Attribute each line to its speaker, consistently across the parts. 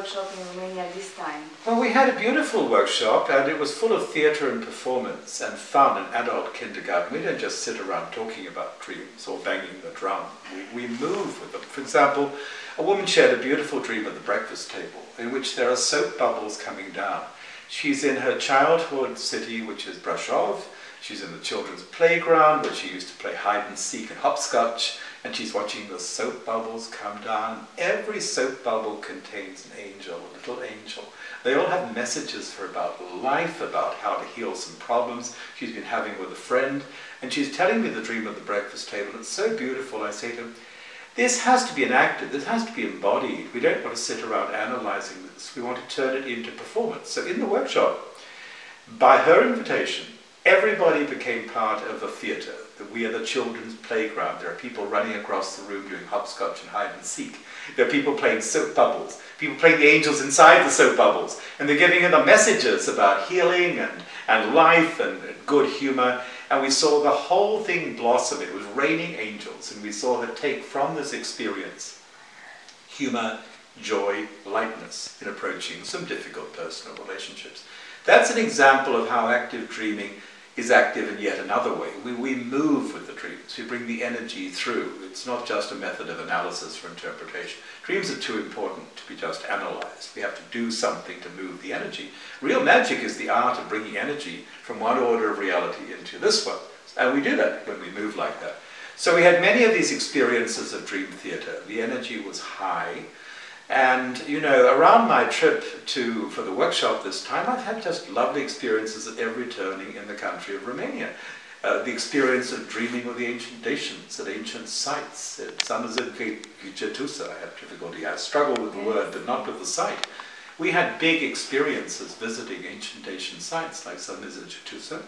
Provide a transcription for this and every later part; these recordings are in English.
Speaker 1: workshop in Romania this time?
Speaker 2: Well, we had a beautiful workshop, and it was full of theatre and performance and fun and adult kindergarten. We don't just sit around talking about dreams or banging the drum. We move with them. For example, a woman shared a beautiful dream at the breakfast table in which there are soap bubbles coming down. She's in her childhood city, which is Brașov. She's in the children's playground where she used to play hide and seek and hopscotch, and she's watching the soap bubbles come down. Every soap bubble contains an angel, a little angel. They all have messages for about life, about how to heal some problems she's been having with a friend, and she's telling me the dream at the breakfast table. It's so beautiful. I say to her, this has to be enacted, this has to be embodied. We don't want to sit around analysing this. We want to turn it into performance. So in the workshop, by her invitation, everybody became part of a theatre. We are the children's playground. There are people running across the room doing hopscotch and hide and seek. There are people playing soap bubbles, people playing the angels inside the soap bubbles, and they're giving them messages about healing and life and good humour. And we saw the whole thing blossom. It was raining angels, and we saw her take from this experience humour, joy, lightness in approaching some difficult personal relationships. That's an example of how active dreaming is active in yet another way. We move with the dreams. We bring the energy through. It's not just a method of analysis or interpretation. Dreams are too important to be just analysed. We have to do something to move the energy. Real magic is the art of bringing energy from one order of reality into this one. And we do that when we move like that. So we had many of these experiences of dream theatre. The energy was high. And, you know, around my trip for the workshop this time, I've had just lovely experiences at every turning in the country of Romania. The experience of dreaming of the ancient nations at ancient sites. At Samazârghetusa, I have difficulty. I struggle with the word, but not with the site. We had big experiences visiting ancient Asian sites like Samazârghetusa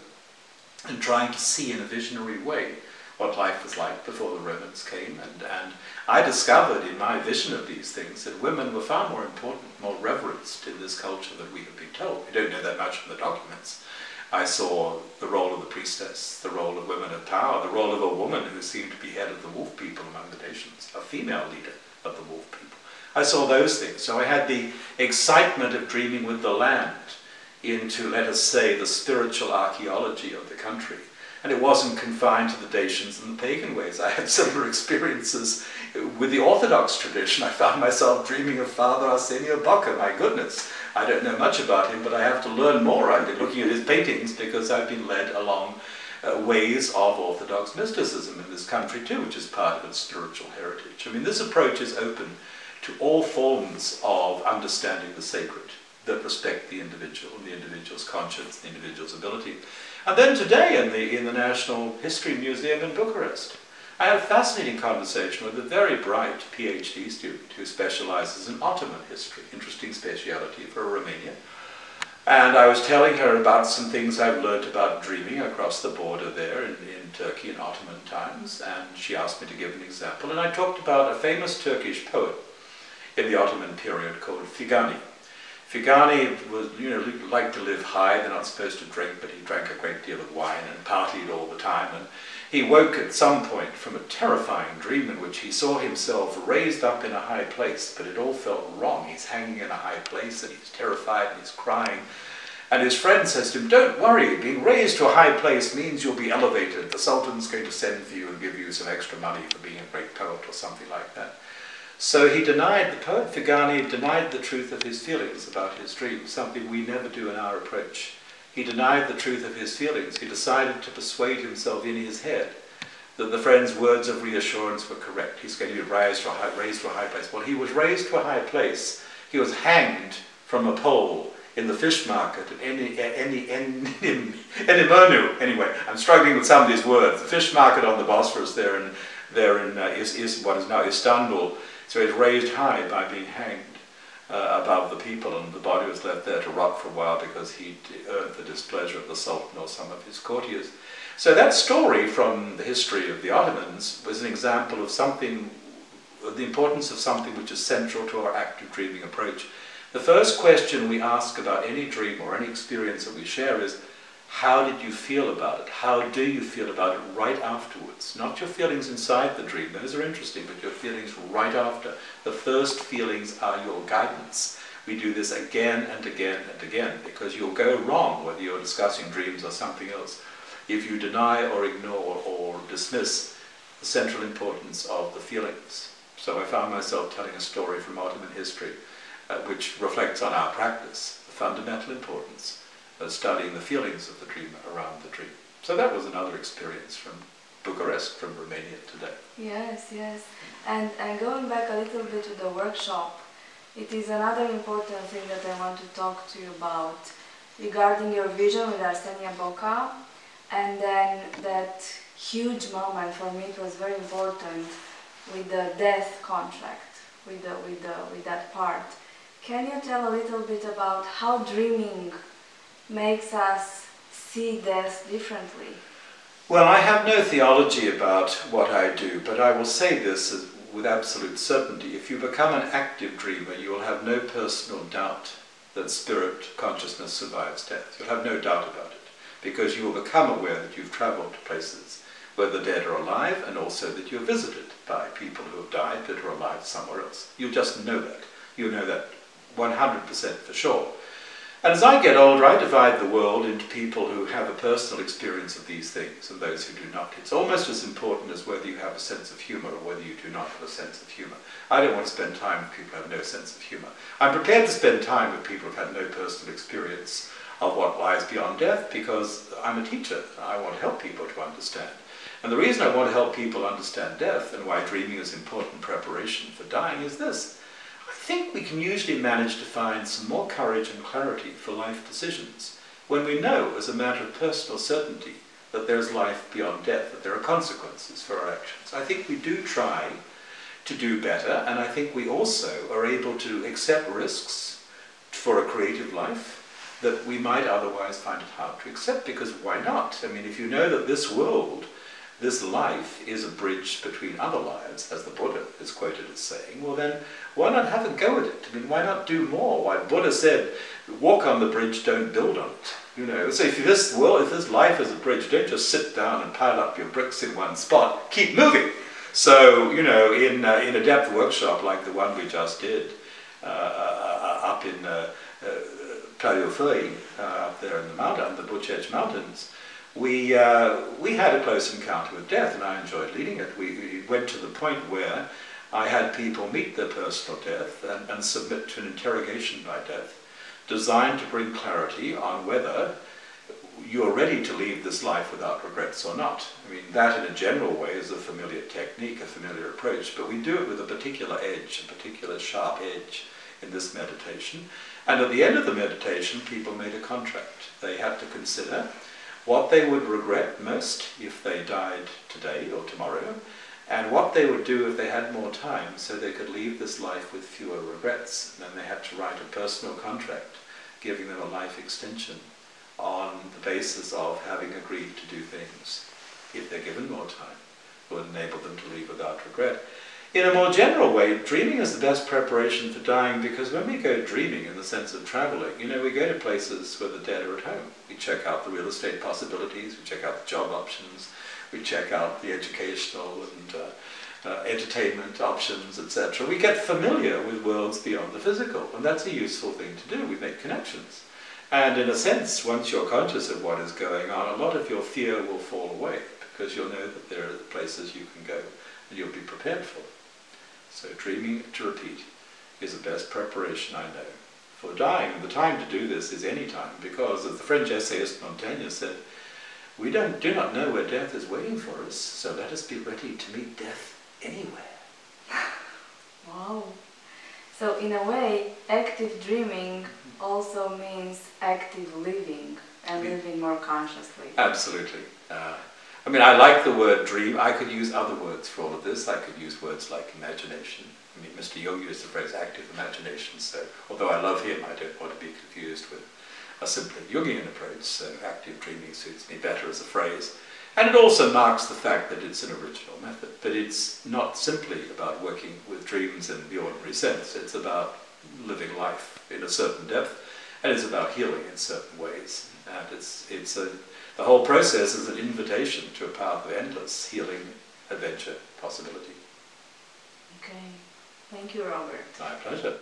Speaker 2: and trying to see in a visionary way what life was like before the Romans came, and I discovered in my vision of these things that women were far more important, more reverenced in this culture than we have been told. We don't know that much from the documents. I saw the role of the priestess, the role of women of power, the role of a woman who seemed to be head of the wolf people among the nations, a female leader of the wolf people. I saw those things. So I had the excitement of dreaming with the land into, let us say, the spiritual archaeology of the country. And it wasn't confined to the Dacians and the pagan ways. I had similar experiences with the Orthodox tradition. I found myself dreaming of Father Arsenio Bocca. My goodness, I don't know much about him, but I have to learn more. I've been looking at his paintings because I've been led along ways of Orthodox mysticism in this country too, which is part of its spiritual heritage. I mean, this approach is open to all forms of understanding the sacred that respect the individual and the individual's conscience, the individual's ability. And then today in the National History Museum in Bucharest, I had a fascinating conversation with a very bright PhD student who specializes in Ottoman history, interesting speciality for Romania. And I was telling her about some things I've learned about dreaming across the border there in Turkey in Ottoman times, and she asked me to give an example. And I talked about a famous Turkish poet in the Ottoman period called Figani. Figani was, liked to live high. They're not supposed to drink, but he drank a great deal of wine and partied all the time. And he woke at some point from a terrifying dream in which he saw himself raised up in a high place, but it all felt wrong. He's hanging in a high place and he's terrified and he's crying. And his friend says to him, don't worry, being raised to a high place means you'll be elevated. The Sultan's going to send for you and give you some extra money for being a great poet or something like that. So he denied, the poet Figani denied the truth of his feelings about his dream, something we never do in our approach. He denied the truth of his feelings. He decided to persuade himself in his head that the friend's words of reassurance were correct. He's going to be raised to a high place. Well, he was raised to a high place. He was hanged from a pole in the fish market at Enimonu. Anyway, I'm struggling with some of these words. The fish market on the Bosphorus there in what is now Istanbul. So he was raised high by being hanged above the people, and the body was left there to rot for a while because he'd earned the displeasure of the Sultan or some of his courtiers. So that story from the history of the Ottomans was an example of something, of the importance of something which is central to our active dreaming approach. The first question we ask about any dream or any experience that we share is, how did you feel about it? How do you feel about it right afterwards? Not your feelings inside the dream, those are interesting, but your feelings right after. The first feelings are your guidance. we do this again and again and again, because you'll go wrong whether you're discussing dreams or something else if you deny or ignore or dismiss the central importance of the feelings. So I found myself telling a story from Ottoman history which reflects on our practice, the fundamental importance of studying the feelings of the dreamer around the dream. So that was another experience from Bucharest, from Romania today.
Speaker 1: Yes, yes. And going back a little bit to the workshop, it is another important thing that I want to talk to you about regarding your vision with Arsenia Boca, and then that huge moment, for me it was very important, with the death contract, with that part. Can you tell a little bit about how dreaming makes us see death differently?
Speaker 2: Well, I have no theology about what I do, but I will say this with absolute certainty. If you become an active dreamer, you will have no personal doubt that spirit consciousness survives death. You'll have no doubt about it, because you will become aware that you've traveled to places where the dead are alive, and also that you're visited by people who have died that are alive somewhere else. You'll just know that. You'll know that 100% for sure. And as I get older, I divide the world into people who have a personal experience of these things and those who do not. It's almost as important as whether you have a sense of humor or whether you do not have a sense of humor. I don't want to spend time with people who have no sense of humor. I'm prepared to spend time with people who have had no personal experience of what lies beyond death, because I'm a teacher. I want to help people to understand. And the reason I want to help people understand death, and why dreaming is important preparation for dying, is this. I think we can usually manage to find some more courage and clarity for life decisions when we know, as a matter of personal certainty, that there's life beyond death, that there are consequences for our actions. I think we do try to do better, and I think we also are able to accept risks for a creative life that we might otherwise find it hard to accept, because why not? I mean, if you know that this world, this life, is a bridge between other lives, as the Buddha is quoted as saying, well then, why not have a go at it? I mean, why not do more? Why Buddha said, walk on the bridge, don't build on it. You know, so if this life is a bridge, don't just sit down and pile up your bricks in one spot, keep moving. So, you know, in a depth workshop like the one we just did, up in Pariofei, up there in the mountain, the Buchech Mountains, we had a close encounter with death, and I enjoyed leading it. We went to the point where I had people meet their personal death and submit to an interrogation by death, designed to bring clarity on whether you're ready to leave this life without regrets or not. I mean, that in a general way is a familiar technique, a familiar approach, but we do it with a particular edge, a particular sharp edge in this meditation. And at the end of the meditation, people made a contract. They had to consider what they would regret most if they died today or tomorrow, and what they would do if they had more time so they could leave this life with fewer regrets. And then they had to write a personal contract giving them a life extension on the basis of having agreed to do things, if they're given more time, would enable them to leave without regret. In a more general way, dreaming is the best preparation for dying, because when we go dreaming in the sense of traveling, you know, we go to places where the dead are at home. We check out the real estate possibilities, we check out the job options, we check out the educational and entertainment options, etc. We get familiar with worlds beyond the physical, and that's a useful thing to do. We make connections. And in a sense, once you're conscious of what is going on, a lot of your fear will fall away, because you'll know that there are places you can go and you'll be prepared for it. So dreaming, to repeat, is the best preparation I know for dying. And the time to do this is any time, because as the French essayist Montaigne said, we do not know where death is waiting for us, so let us be ready to meet death anywhere.
Speaker 1: Wow. So in a way, active dreaming also means active living, and living more consciously.
Speaker 2: Absolutely. I mean, I like the word dream. I could use other words for all of this. I could use words like imagination. I mean, Mr. Jung used the phrase active imagination, so although I love him, I don't want to be confused with a simply Jungian approach, so active dreaming suits me better as a phrase. And it also marks the fact that it's an original method, but it's not simply about working with dreams in the ordinary sense. It's about living life in a certain depth, and it's about healing in certain ways. And the whole process is an invitation to a path of endless healing, adventure, possibility.
Speaker 1: Okay. Thank you, Robert.
Speaker 2: My pleasure.